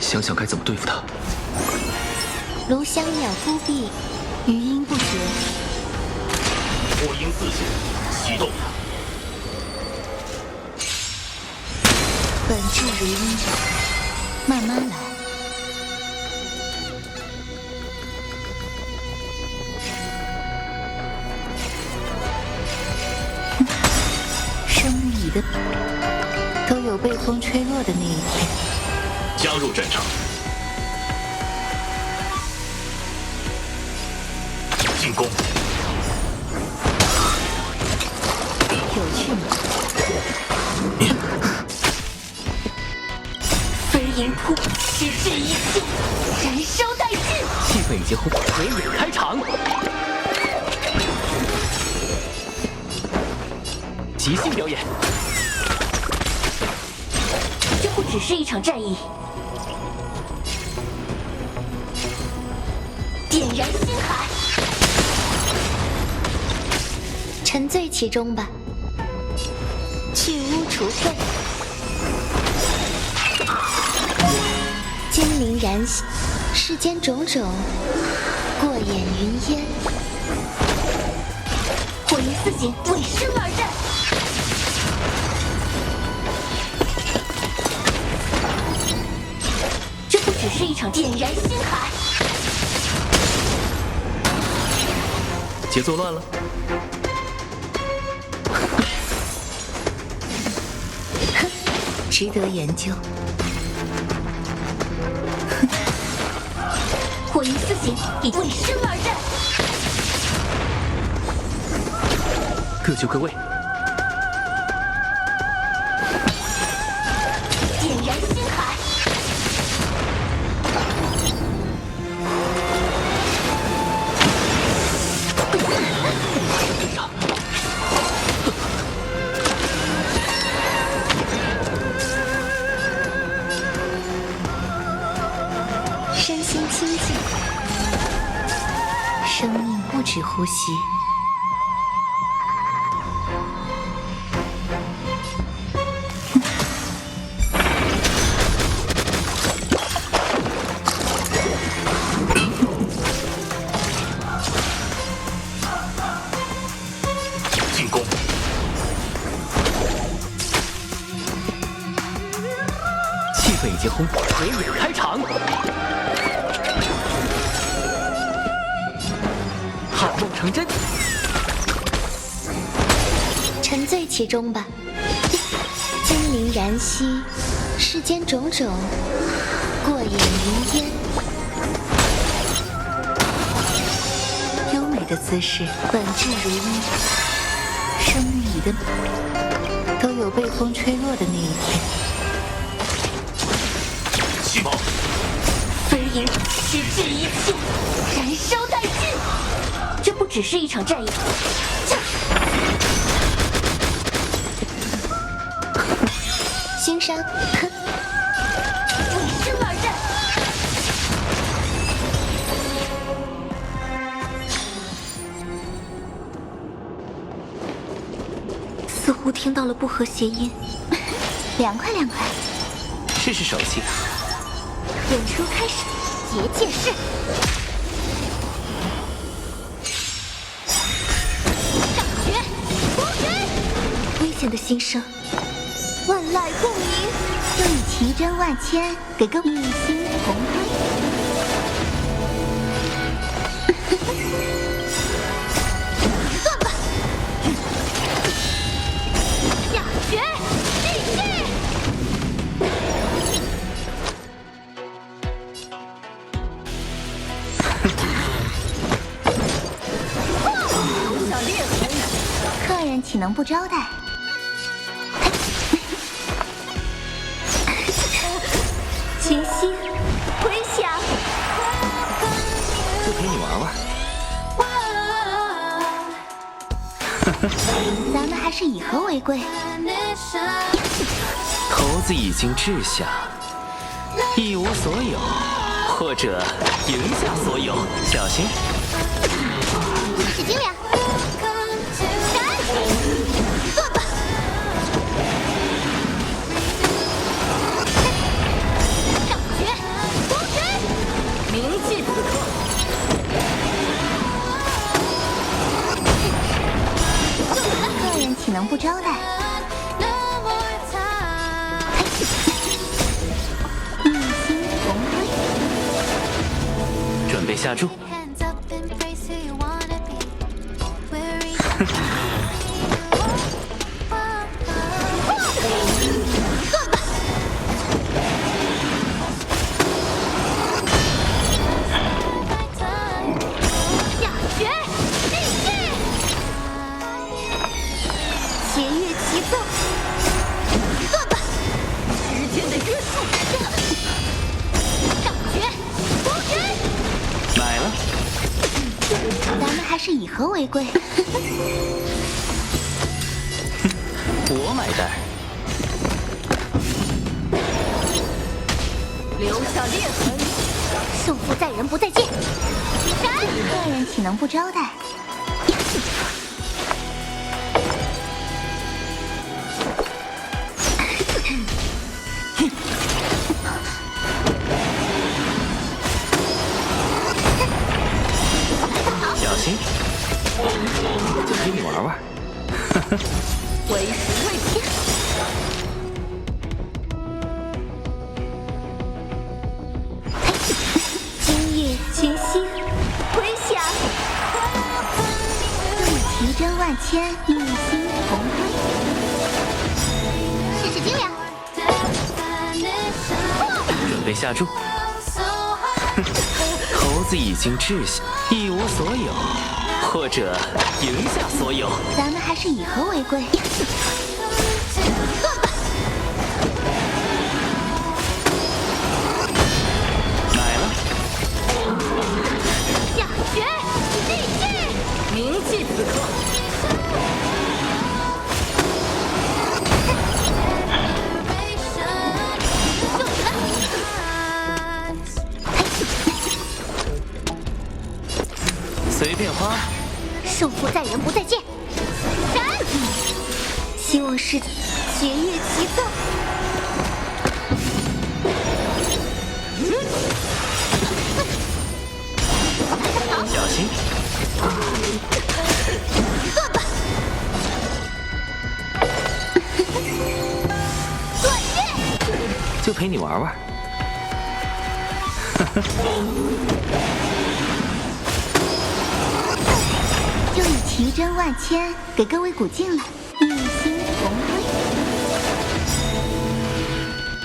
想想该怎么对付他。炉香鸟孤闭，余音不绝。火鹰四星启动。本质如一，慢慢来。生于你的都有被风吹落的那一天。加入战场。进攻。有趣吗？飞银扑，矢志一气，燃烧殆尽。气氛已经烘，鬼影开场。即兴表演。这不只是一场战役。点燃星海，沉醉其中吧。去污除秽，精灵燃息，世间种种，过眼云烟。火银四行，为生而战。这不只是一场点燃星海。节奏乱了。值得研究。火银四行，以为生而战。各就各位。点燃星海。身心清净，生命不止呼吸。进攻。气氛已经烘，鬼影开场。好梦成真，沉醉其中吧。精灵燃息，世间种种，过眼云烟。优美的姿势，本质如一。生于你的都有被风吹落的那一天。气爆。飞银，矢志一气，燃烧殆尽。这不只是一场战役。星山，哼，为生而战。似乎听到了不和谐音，凉快凉快。试试手气。演出开始，结界式。上绝，突厥。危险的心声，万籁共鸣。就以奇珍万千给个一心同辉。算吧。下绝，继续。客人岂能不招待？群星回响，就陪你玩玩。咱们还是以和为贵。骰子已经掷下，一无所有，或者赢下所有，小心。使精灵，闪！算吧。上绝，下注。还是以和为贵。我买单。留下裂痕，胜负在人不在剑。客人岂能不招待？小心，就陪你玩玩。为时未晚。今夜群星回响，用奇珍万千，一心同辉。试试精良，准备下注。猴子已经掷下，一无所有，或者赢下所有。咱们还是以和为贵。买了。下决地气，铭记此刻。随便花。胜负在人不在剑。闪！希望是绝乐齐奏。小心。断吧！断月！就陪你玩玩。就以奇珍万千给各位鼓劲了，一心同辉。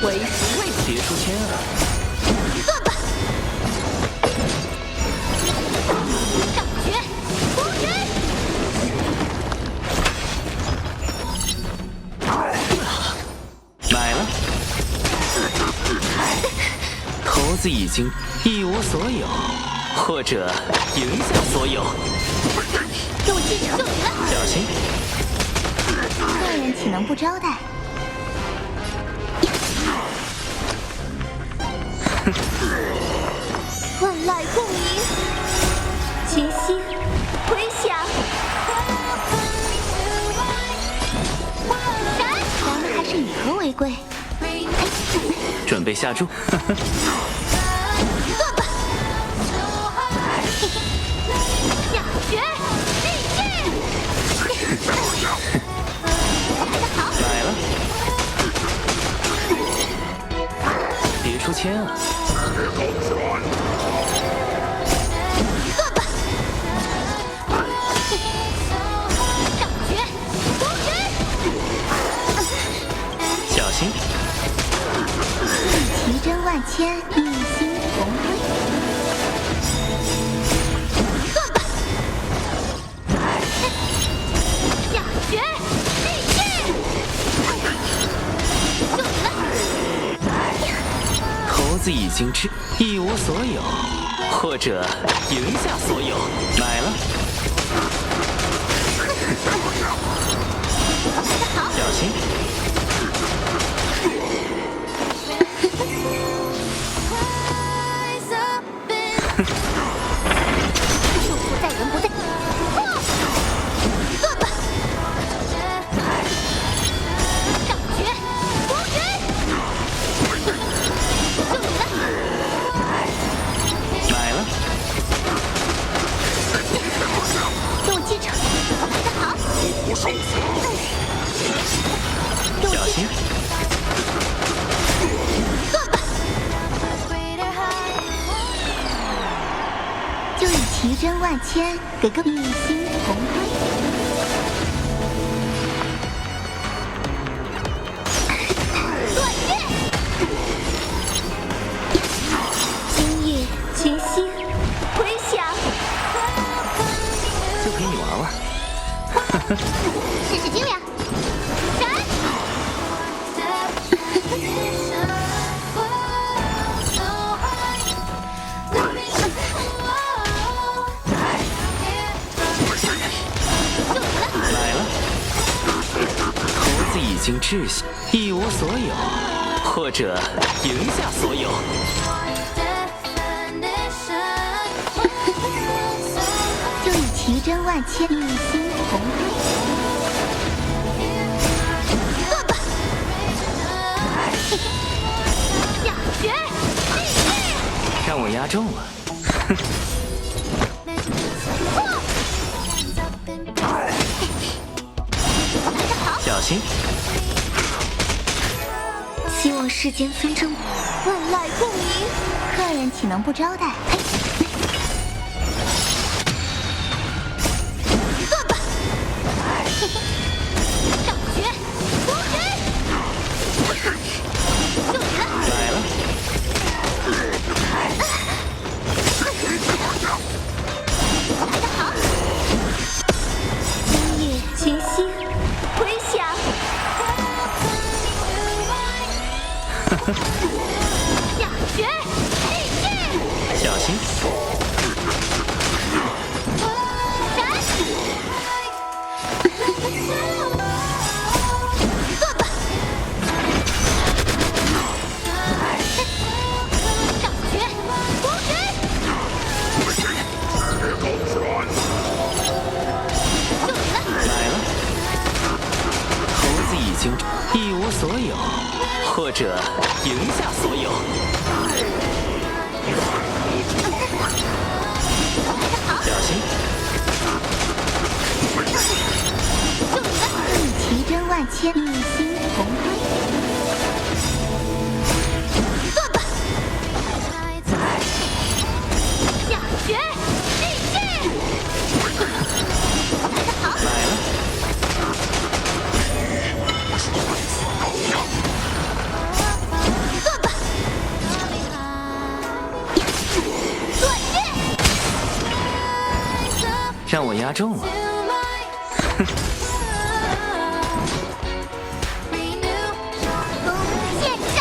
为时未晚，别出千啊！断吧！上绝，无人。买了。猴子已经一无所有，或者赢下所有。给我继承就你了。小心。客人岂能不招待？万籁共鸣，群星回响。闪！咱们还是以和为贵。准备下注。断吧！下决地气。买了。别出千啊！断吧！上绝无人。小心。奇珍万千，一心同辉。断吧！下决地气。就你了。猴子已经一无所有，或者赢下所有。买了。小心。胜负在人不在。断吧！上绝无人。就你了。买了。给我继承，来得好。真万千，给个一心同归。断月，今夜群星回响，就陪你玩玩。试试精良。已经志向，一无所有，或者赢下所有。就以奇珍万千，一心同归。断吧！小绝，让我压中了。小心！希望世间纷争万籁共鸣，客人岂能不招待？断吧！上绝，无绝！就你了！来了！来得好！今夜群星回响。下绝，立剑！小心！断吧！上绝，无绝！就你了！来了！猴子已经一无所有，或者赢下所有。小心！就你了！以奇珍万千，一心同归。断吧！下绝，立剑！来得好！来了！断吧！断月！让我压中了。剑斩！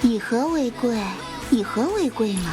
以和为贵，以和为贵嘛。